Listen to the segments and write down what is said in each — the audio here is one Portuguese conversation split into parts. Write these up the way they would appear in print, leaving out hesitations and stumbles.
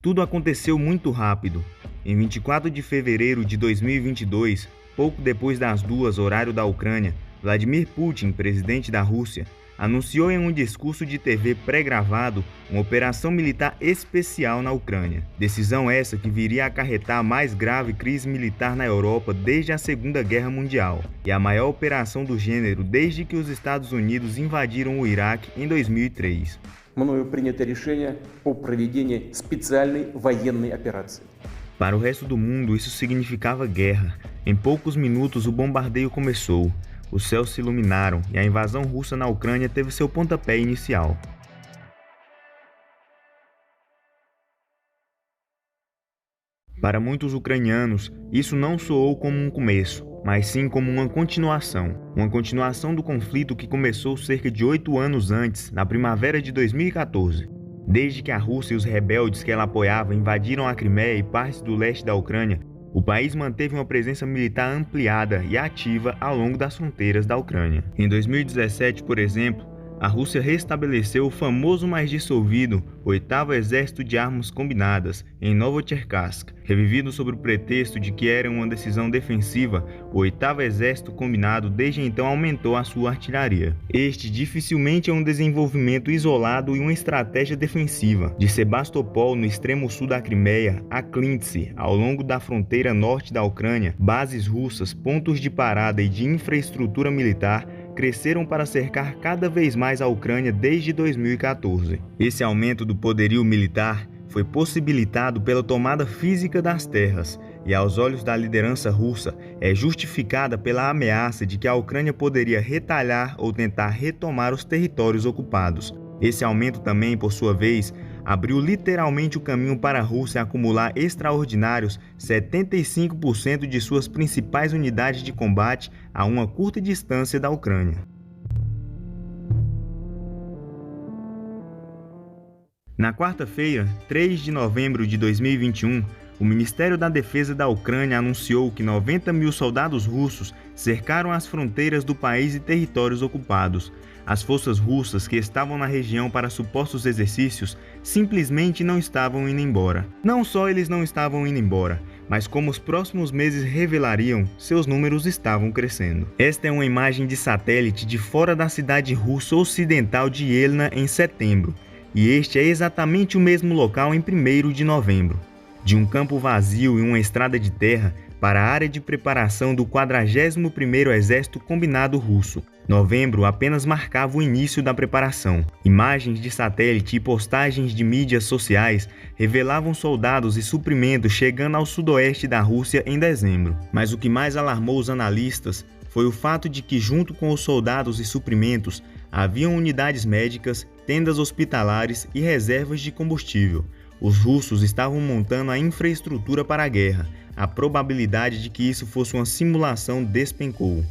Tudo aconteceu muito rápido. Em 24 de fevereiro de 2022, pouco depois das 2 horário da Ucrânia, Vladimir Putin, presidente da Rússia, anunciou em um discurso de TV pré-gravado uma operação militar especial na Ucrânia. Decisão essa que viria a acarretar a mais grave crise militar na Europa desde a Segunda Guerra Mundial e a maior operação do gênero desde que os Estados Unidos invadiram o Iraque em 2003. Мною принято решение о проведении специальной военной операции. Para o resto do mundo, isso significava guerra. Em poucos minutos, o bombardeio começou. Os céus se iluminaram e a invasão russa na Ucrânia teve seu pontapé inicial. Para muitos ucranianos, isso não soou como um começo, mas sim como uma continuação do conflito que começou cerca de 8 anos antes, na primavera de 2014. Desde que a Rússia e os rebeldes que ela apoiava invadiram a Crimeia e partes do leste da Ucrânia, o país manteve uma presença militar ampliada e ativa ao longo das fronteiras da Ucrânia. Em 2017, por exemplo, a Rússia restabeleceu o famoso mais dissolvido 8º Exército de Armas Combinadas em Novocherkassk. Revivido sob o pretexto de que era uma decisão defensiva, o 8º Exército Combinado desde então aumentou a sua artilharia. Este dificilmente é um desenvolvimento isolado e uma estratégia defensiva. De Sebastopol, no extremo sul da Crimeia, a Klintse, ao longo da fronteira norte da Ucrânia, bases russas, pontos de parada e de infraestrutura militar cresceram para cercar cada vez mais a Ucrânia desde 2014. Esse aumento do poderio militar foi possibilitado pela tomada física das terras e, aos olhos da liderança russa, é justificada pela ameaça de que a Ucrânia poderia retalhar ou tentar retomar os territórios ocupados. Esse aumento também, por sua vez, abriu literalmente o caminho para a Rússia acumular extraordinários 75% de suas principais unidades de combate a uma curta distância da Ucrânia. Na quarta-feira, 3 de novembro de 2021, o Ministério da Defesa da Ucrânia anunciou que 90 mil soldados russos cercaram as fronteiras do país e territórios ocupados. As forças russas que estavam na região para supostos exercícios simplesmente não estavam indo embora. Não só eles não estavam indo embora, mas como os próximos meses revelariam, seus números estavam crescendo. Esta é uma imagem de satélite de fora da cidade russa ocidental de Elna em setembro, e este é exatamente o mesmo local em 1º de novembro. De um campo vazio e uma estrada de terra para a área de preparação do 41º Exército Combinado Russo. Novembro apenas marcava o início da preparação. Imagens de satélite e postagens de mídias sociais revelavam soldados e suprimentos chegando ao sudoeste da Rússia em dezembro. Mas o que mais alarmou os analistas foi o fato de que, junto com os soldados e suprimentos, haviam unidades médicas, tendas hospitalares e reservas de combustível. Os russos estavam montando a infraestrutura para a guerra. A probabilidade de que isso fosse uma simulação despencou.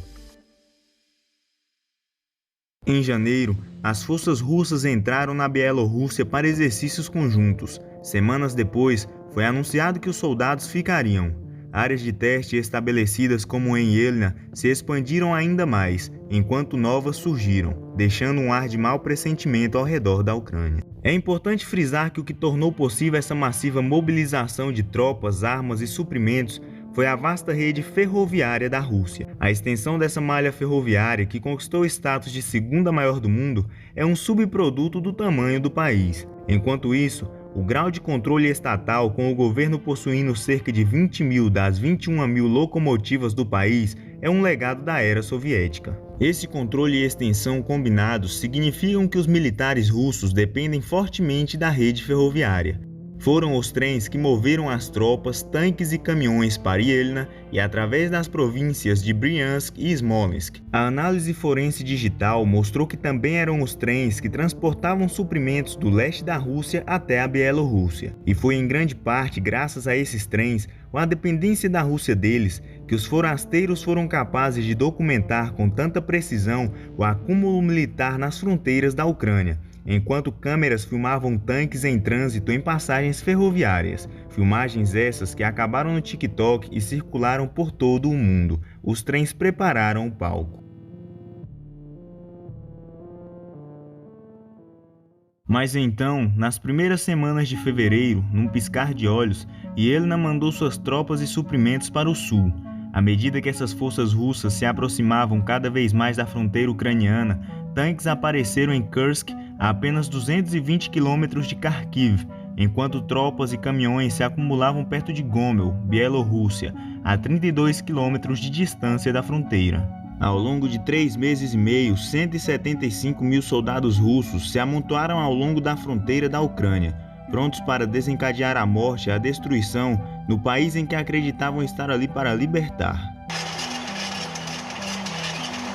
Em janeiro, as forças russas entraram na Bielorrússia para exercícios conjuntos. Semanas depois, foi anunciado que os soldados ficariam. Áreas de teste estabelecidas como em Elna se expandiram ainda mais, enquanto novas surgiram, deixando um ar de mau pressentimento ao redor da Ucrânia. É importante frisar que o que tornou possível essa massiva mobilização de tropas, armas e suprimentos foi a vasta rede ferroviária da Rússia. A extensão dessa malha ferroviária, que conquistou o status de segunda maior do mundo, é um subproduto do tamanho do país. Enquanto isso, o grau de controle estatal, com o governo possuindo cerca de 20 mil das 21 mil locomotivas do país, é um legado da era soviética. Esse controle e extensão combinados significam que os militares russos dependem fortemente da rede ferroviária. Foram os trens que moveram as tropas, tanques e caminhões para Elna e através das províncias de Bryansk e Smolensk. A análise forense digital mostrou que também eram os trens que transportavam suprimentos do leste da Rússia até a Bielorrússia. E foi em grande parte graças a esses trens, ou a dependência da Rússia deles, que os forasteiros foram capazes de documentar com tanta precisão o acúmulo militar nas fronteiras da Ucrânia, enquanto câmeras filmavam tanques em trânsito em passagens ferroviárias. Filmagens essas que acabaram no TikTok e circularam por todo o mundo. Os trens prepararam o palco. Mas então, nas primeiras semanas de fevereiro, num piscar de olhos, Helena mandou suas tropas e suprimentos para o sul. À medida que essas forças russas se aproximavam cada vez mais da fronteira ucraniana, tanques apareceram em Kursk, a apenas 220 quilômetros de Kharkiv, enquanto tropas e caminhões se acumulavam perto de Gomel, Bielorrússia, a 32 quilômetros de distância da fronteira. Ao longo de 3 meses e meio, 175 mil soldados russos se amontoaram ao longo da fronteira da Ucrânia, prontos para desencadear a morte e a destruição no país em que acreditavam estar ali para libertar.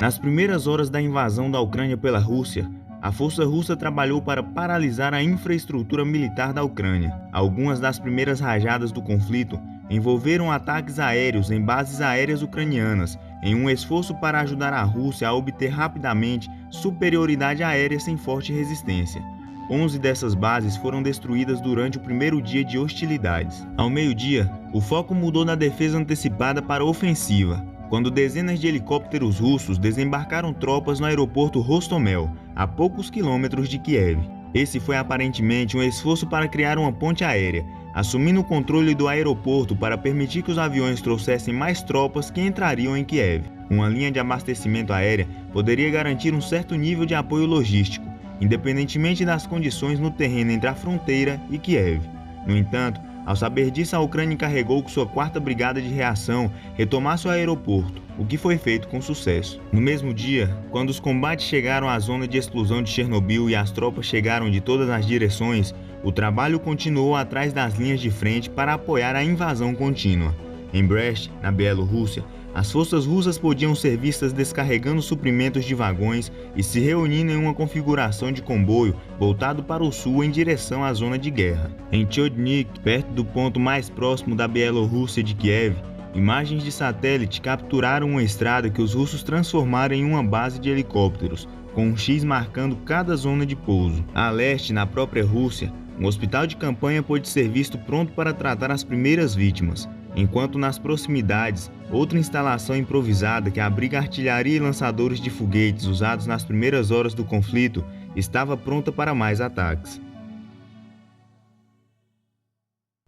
Nas primeiras horas da invasão da Ucrânia pela Rússia, a força russa trabalhou para paralisar a infraestrutura militar da Ucrânia. Algumas das primeiras rajadas do conflito envolveram ataques aéreos em bases aéreas ucranianas, em um esforço para ajudar a Rússia a obter rapidamente superioridade aérea sem forte resistência. 11 dessas bases foram destruídas durante o primeiro dia de hostilidades. Ao meio-dia, o foco mudou da defesa antecipada para a ofensiva, quando dezenas de helicópteros russos desembarcaram tropas no aeroporto Rostomel, a poucos quilômetros de Kiev. Esse foi aparentemente um esforço para criar uma ponte aérea, assumindo o controle do aeroporto para permitir que os aviões trouxessem mais tropas que entrariam em Kiev. Uma linha de abastecimento aérea poderia garantir um certo nível de apoio logístico, independentemente das condições no terreno entre a fronteira e Kiev. No entanto, ao saber disso, a Ucrânia encarregou que sua 4ª Brigada de Reação retomasse o aeroporto, o que foi feito com sucesso. No mesmo dia, quando os combates chegaram à zona de exclusão de Chernobyl e as tropas chegaram de todas as direções, o trabalho continuou atrás das linhas de frente para apoiar a invasão contínua. Em Brest, na Bielorrússia, as forças russas podiam ser vistas descarregando suprimentos de vagões e se reunindo em uma configuração de comboio voltado para o sul em direção à zona de guerra. Em Chodnik, perto do ponto mais próximo da Bielorrússia de Kiev, imagens de satélite capturaram uma estrada que os russos transformaram em uma base de helicópteros, com um X marcando cada zona de pouso. A leste, na própria Rússia, um hospital de campanha pôde ser visto pronto para tratar as primeiras vítimas, enquanto nas proximidades, outra instalação improvisada que abriga artilharia e lançadores de foguetes usados nas primeiras horas do conflito estava pronta para mais ataques.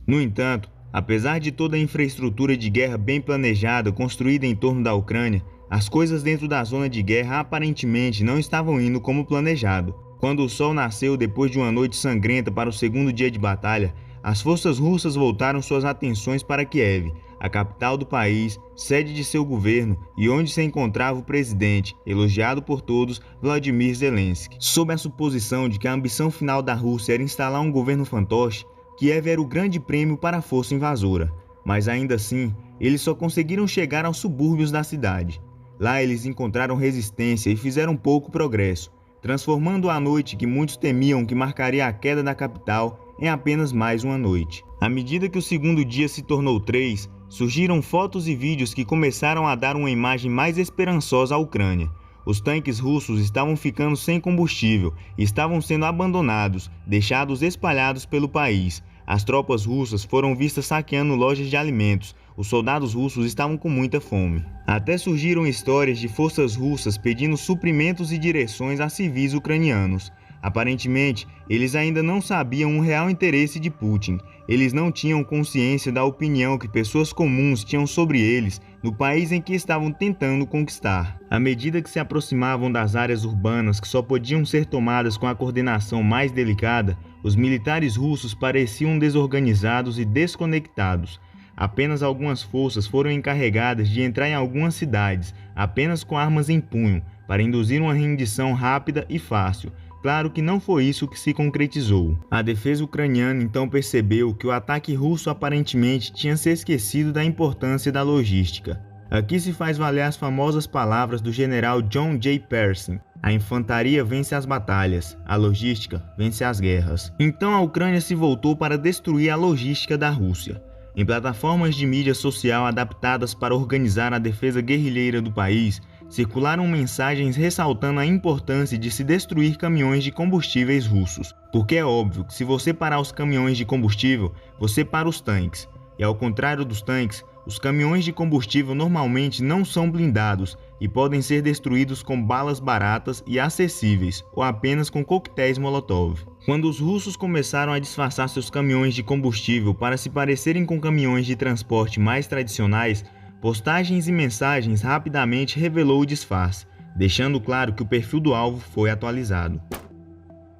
No entanto, apesar de toda a infraestrutura de guerra bem planejada construída em torno da Ucrânia, as coisas dentro da zona de guerra aparentemente não estavam indo como planejado. Quando o sol nasceu depois de uma noite sangrenta para o segundo dia de batalha, as forças russas voltaram suas atenções para Kiev, a capital do país, sede de seu governo e onde se encontrava o presidente, elogiado por todos, Vladimir Zelensky. Sob a suposição de que a ambição final da Rússia era instalar um governo fantoche, Kiev era o grande prêmio para a força invasora. Mas ainda assim, eles só conseguiram chegar aos subúrbios da cidade. Lá eles encontraram resistência e fizeram pouco progresso, transformando a noite que muitos temiam que marcaria a queda da capital em apenas mais uma noite. À medida que o segundo dia se tornou 3, surgiram fotos e vídeos que começaram a dar uma imagem mais esperançosa à Ucrânia. Os tanques russos estavam ficando sem combustível e estavam sendo abandonados, deixados espalhados pelo país. As tropas russas foram vistas saqueando lojas de alimentos. Os soldados russos estavam com muita fome. Até surgiram histórias de forças russas pedindo suprimentos e direções a civis ucranianos. Aparentemente, eles ainda não sabiam o real interesse de Putin. Eles não tinham consciência da opinião que pessoas comuns tinham sobre eles no país em que estavam tentando conquistar. À medida que se aproximavam das áreas urbanas que só podiam ser tomadas com a coordenação mais delicada, os militares russos pareciam desorganizados e desconectados. Apenas algumas forças foram encarregadas de entrar em algumas cidades, apenas com armas em punho, para induzir uma rendição rápida e fácil. Claro que não foi isso que se concretizou. A defesa ucraniana então percebeu que o ataque russo aparentemente tinha se esquecido da importância da logística. Aqui se faz valer as famosas palavras do general John J. Pershing: a infantaria vence as batalhas, a logística vence as guerras. Então a Ucrânia se voltou para destruir a logística da Rússia. Em plataformas de mídia social adaptadas para organizar a defesa guerrilheira do país, circularam mensagens ressaltando a importância de se destruir caminhões de combustíveis russos, porque é óbvio que se você parar os caminhões de combustível, você para os tanques. E ao contrário dos tanques, os caminhões de combustível normalmente não são blindados e podem ser destruídos com balas baratas e acessíveis, ou apenas com coquetéis Molotov. Quando os russos começaram a disfarçar seus caminhões de combustível para se parecerem com caminhões de transporte mais tradicionais, postagens e mensagens rapidamente revelou o disfarce, deixando claro que o perfil do alvo foi atualizado.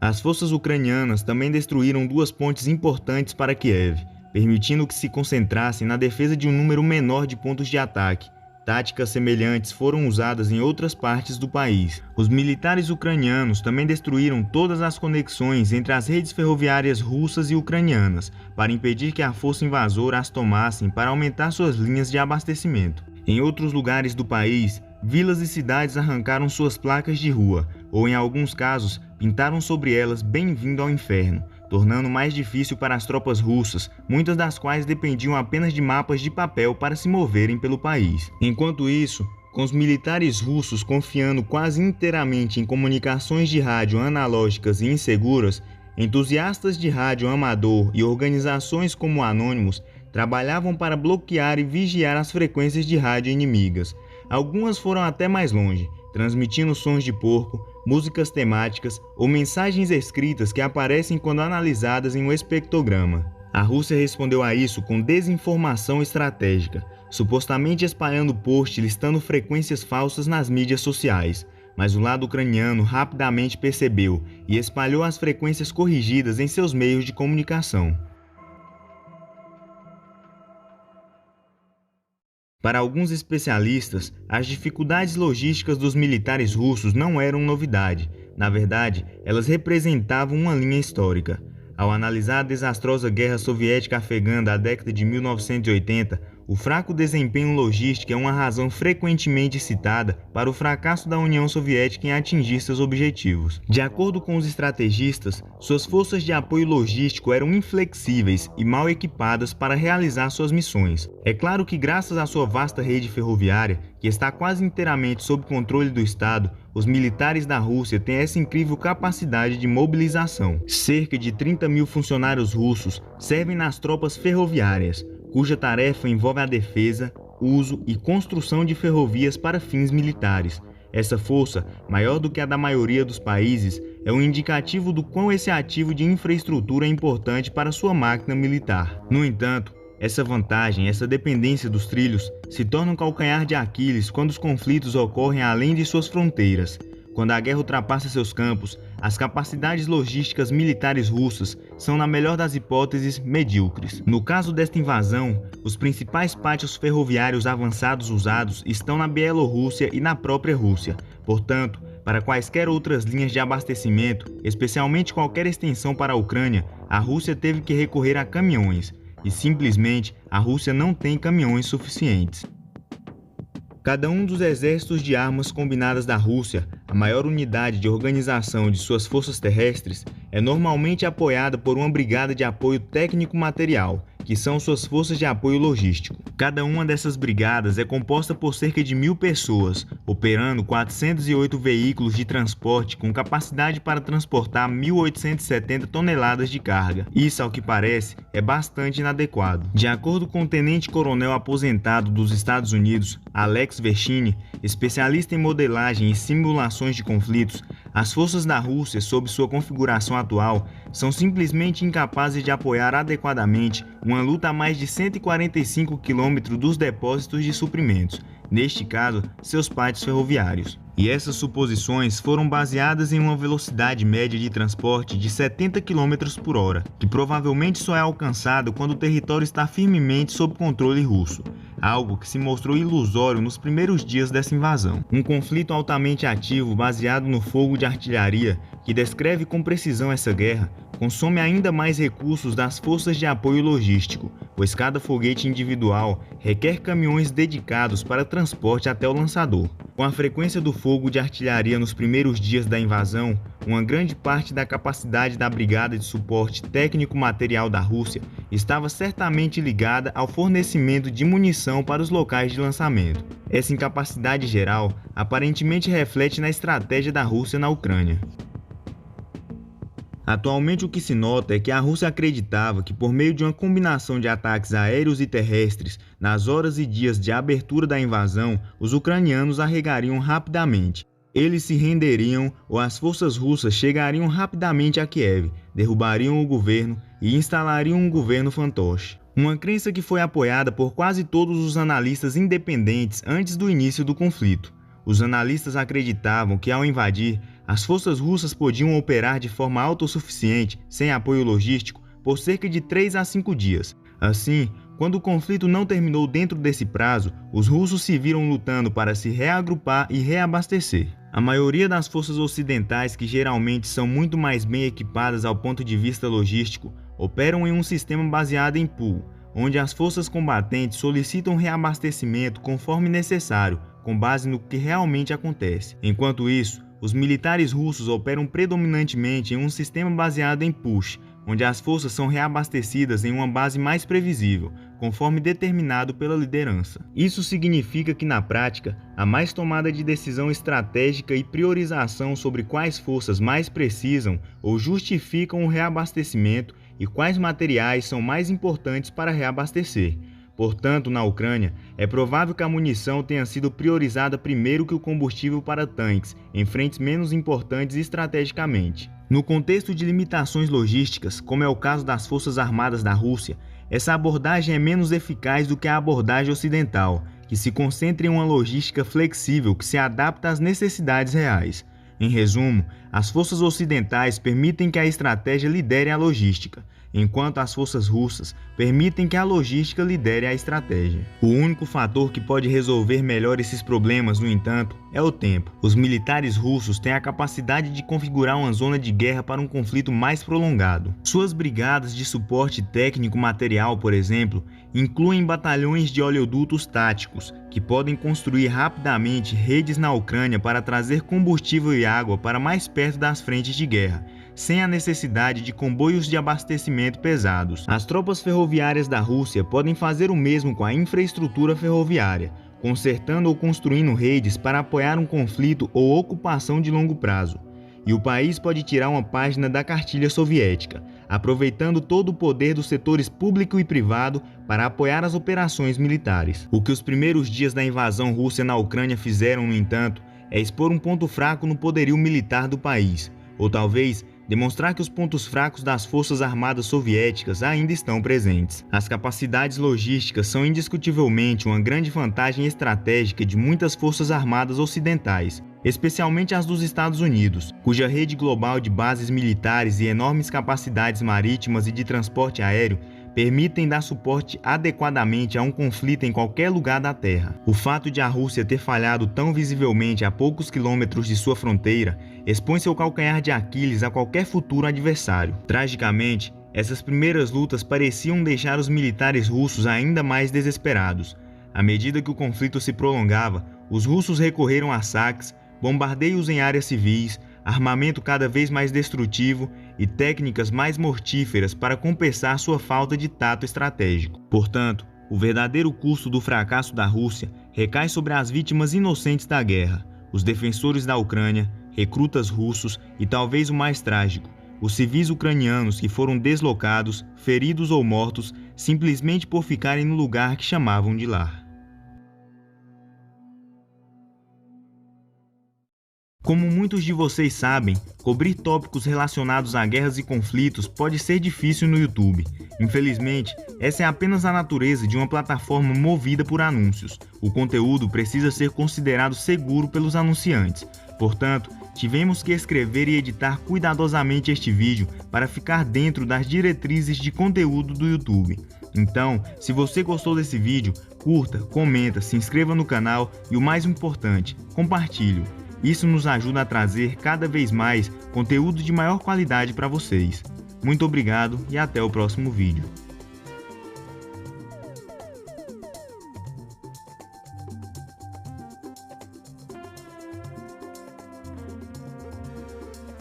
As forças ucranianas também destruíram 2 pontes importantes para Kiev, permitindo que se concentrassem na defesa de um número menor de pontos de ataque. Táticas semelhantes foram usadas em outras partes do país. Os militares ucranianos também destruíram todas as conexões entre as redes ferroviárias russas e ucranianas, para impedir que a força invasora as tomassem para aumentar suas linhas de abastecimento. Em outros lugares do país, vilas e cidades arrancaram suas placas de rua, ou em alguns casos, pintaram sobre elas "Bem-vindo ao Inferno", tornando mais difícil para as tropas russas, muitas das quais dependiam apenas de mapas de papel para se moverem pelo país. Enquanto isso, com os militares russos confiando quase inteiramente em comunicações de rádio analógicas e inseguras, entusiastas de rádio amador e organizações como Anonymous trabalhavam para bloquear e vigiar as frequências de rádio inimigas. Algumas foram até mais longe, transmitindo sons de porco, músicas temáticas ou mensagens escritas que aparecem quando analisadas em um espectrograma. A Rússia respondeu a isso com desinformação estratégica, supostamente espalhando posts listando frequências falsas nas mídias sociais, mas o lado ucraniano rapidamente percebeu e espalhou as frequências corrigidas em seus meios de comunicação. Para alguns especialistas, as dificuldades logísticas dos militares russos não eram novidade. Na verdade, elas representavam uma linha histórica. Ao analisar a desastrosa guerra soviética afegã da década de 1980, o fraco desempenho logístico é uma razão frequentemente citada para o fracasso da União Soviética em atingir seus objetivos. De acordo com os estrategistas, suas forças de apoio logístico eram inflexíveis e mal equipadas para realizar suas missões. É claro que, graças à sua vasta rede ferroviária, que está quase inteiramente sob controle do Estado, os militares da Rússia têm essa incrível capacidade de mobilização. Cerca de 30 mil funcionários russos servem nas tropas ferroviárias, cuja tarefa envolve a defesa, uso e construção de ferrovias para fins militares. Essa força, maior do que a da maioria dos países, é um indicativo do quão esse ativo de infraestrutura é importante para sua máquina militar. No entanto, essa vantagem, essa dependência dos trilhos, se torna um calcanhar de Aquiles quando os conflitos ocorrem além de suas fronteiras. Quando a guerra ultrapassa seus campos, as capacidades logísticas militares russas são, na melhor das hipóteses, medíocres. No caso desta invasão, os principais pátios ferroviários avançados usados estão na Bielorrússia e na própria Rússia. Portanto, para quaisquer outras linhas de abastecimento, especialmente qualquer extensão para a Ucrânia, a Rússia teve que recorrer a caminhões, e simplesmente a Rússia não tem caminhões suficientes. Cada um dos exércitos de armas combinadas da Rússia, a maior unidade de organização de suas forças terrestres, é normalmente apoiada por uma brigada de apoio técnico-material, que são suas forças de apoio logístico. Cada uma dessas brigadas é composta por cerca de 1.000 pessoas, operando 408 veículos de transporte com capacidade para transportar 1.870 toneladas de carga. Isso, ao que parece, é bastante inadequado. De acordo com o tenente-coronel aposentado dos Estados Unidos, Alex Vershini, especialista em modelagem e simulações de conflitos, as forças da Rússia, sob sua configuração atual, são simplesmente incapazes de apoiar adequadamente uma luta a mais de 145 quilômetros dos depósitos de suprimentos, neste caso, seus pátios ferroviários. E essas suposições foram baseadas em uma velocidade média de transporte de 70 km por hora, que provavelmente só é alcançada quando o território está firmemente sob controle russo, algo que se mostrou ilusório nos primeiros dias dessa invasão. Um conflito altamente ativo baseado no fogo de artilharia, que descreve com precisão essa guerra, consome ainda mais recursos das forças de apoio logístico, pois cada foguete individual requer caminhões dedicados para transporte até o lançador. Com a frequência do fogo de artilharia nos primeiros dias da invasão, uma grande parte da capacidade da Brigada de Suporte Técnico-Material da Rússia estava certamente ligada ao fornecimento de munição para os locais de lançamento. Essa incapacidade geral aparentemente reflete na estratégia da Rússia na Ucrânia. Atualmente, o que se nota é que a Rússia acreditava que, por meio de uma combinação de ataques aéreos e terrestres, nas horas e dias de abertura da invasão, os ucranianos arregariam rapidamente. Eles se renderiam ou as forças russas chegariam rapidamente a Kiev, derrubariam o governo e instalariam um governo fantoche. Uma crença que foi apoiada por quase todos os analistas independentes antes do início do conflito. Os analistas acreditavam que, ao invadir, as forças russas podiam operar de forma autossuficiente, sem apoio logístico, por cerca de 3 a 5 dias. Assim, quando o conflito não terminou dentro desse prazo, os russos se viram lutando para se reagrupar e reabastecer. A maioria das forças ocidentais, que geralmente são muito mais bem equipadas ao ponto de vista logístico, operam em um sistema baseado em pool, onde as forças combatentes solicitam reabastecimento conforme necessário, com base no que realmente acontece. Enquanto isso, os militares russos operam predominantemente em um sistema baseado em push, onde as forças são reabastecidas em uma base mais previsível, conforme determinado pela liderança. Isso significa que, na prática, há mais tomada de decisão estratégica e priorização sobre quais forças mais precisam ou justificam o reabastecimento e quais materiais são mais importantes para reabastecer. Portanto, na Ucrânia, é provável que a munição tenha sido priorizada primeiro que o combustível para tanques, em frentes menos importantes estrategicamente. No contexto de limitações logísticas, como é o caso das Forças Armadas da Rússia, essa abordagem é menos eficaz do que a abordagem ocidental, que se concentra em uma logística flexível que se adapta às necessidades reais. Em resumo, as forças ocidentais permitem que a estratégia lidere a logística, enquanto as forças russas permitem que a logística lidere a estratégia. O único fator que pode resolver melhor esses problemas, no entanto, é o tempo. Os militares russos têm a capacidade de configurar uma zona de guerra para um conflito mais prolongado. Suas brigadas de suporte técnico-material, por exemplo, incluem batalhões de oleodutos táticos, que podem construir rapidamente redes na Ucrânia para trazer combustível e água para mais perto das frentes de guerra, sem a necessidade de comboios de abastecimento pesados. As tropas ferroviárias da Rússia podem fazer o mesmo com a infraestrutura ferroviária, consertando ou construindo redes para apoiar um conflito ou ocupação de longo prazo. E o país pode tirar uma página da cartilha soviética, aproveitando todo o poder dos setores público e privado para apoiar as operações militares. O que os primeiros dias da invasão russa na Ucrânia fizeram, no entanto, é expor um ponto fraco no poderio militar do país, ou talvez demonstrar que os pontos fracos das forças armadas soviéticas ainda estão presentes. As capacidades logísticas são indiscutivelmente uma grande vantagem estratégica de muitas forças armadas ocidentais, especialmente as dos Estados Unidos, cuja rede global de bases militares e enormes capacidades marítimas e de transporte aéreo permitem dar suporte adequadamente a um conflito em qualquer lugar da Terra. O fato de a Rússia ter falhado tão visivelmente a poucos quilômetros de sua fronteira expõe seu calcanhar de Aquiles a qualquer futuro adversário. Tragicamente, essas primeiras lutas pareciam deixar os militares russos ainda mais desesperados. À medida que o conflito se prolongava, os russos recorreram a saques, bombardeios em áreas civis, armamento cada vez mais destrutivo e técnicas mais mortíferas para compensar sua falta de tato estratégico. Portanto, o verdadeiro custo do fracasso da Rússia recai sobre as vítimas inocentes da guerra, os defensores da Ucrânia, recrutas russos e, talvez o mais trágico, os civis ucranianos que foram deslocados, feridos ou mortos simplesmente por ficarem no lugar que chamavam de lar. Como muitos de vocês sabem, cobrir tópicos relacionados a guerras e conflitos pode ser difícil no YouTube. Infelizmente, essa é apenas a natureza de uma plataforma movida por anúncios. O conteúdo precisa ser considerado seguro pelos anunciantes. Portanto, tivemos que escrever e editar cuidadosamente este vídeo para ficar dentro das diretrizes de conteúdo do YouTube. Então, se você gostou desse vídeo, curta, comenta, se inscreva no canal e, o mais importante, compartilhe. Isso nos ajuda a trazer cada vez mais conteúdo de maior qualidade para vocês. Muito obrigado e até o próximo vídeo.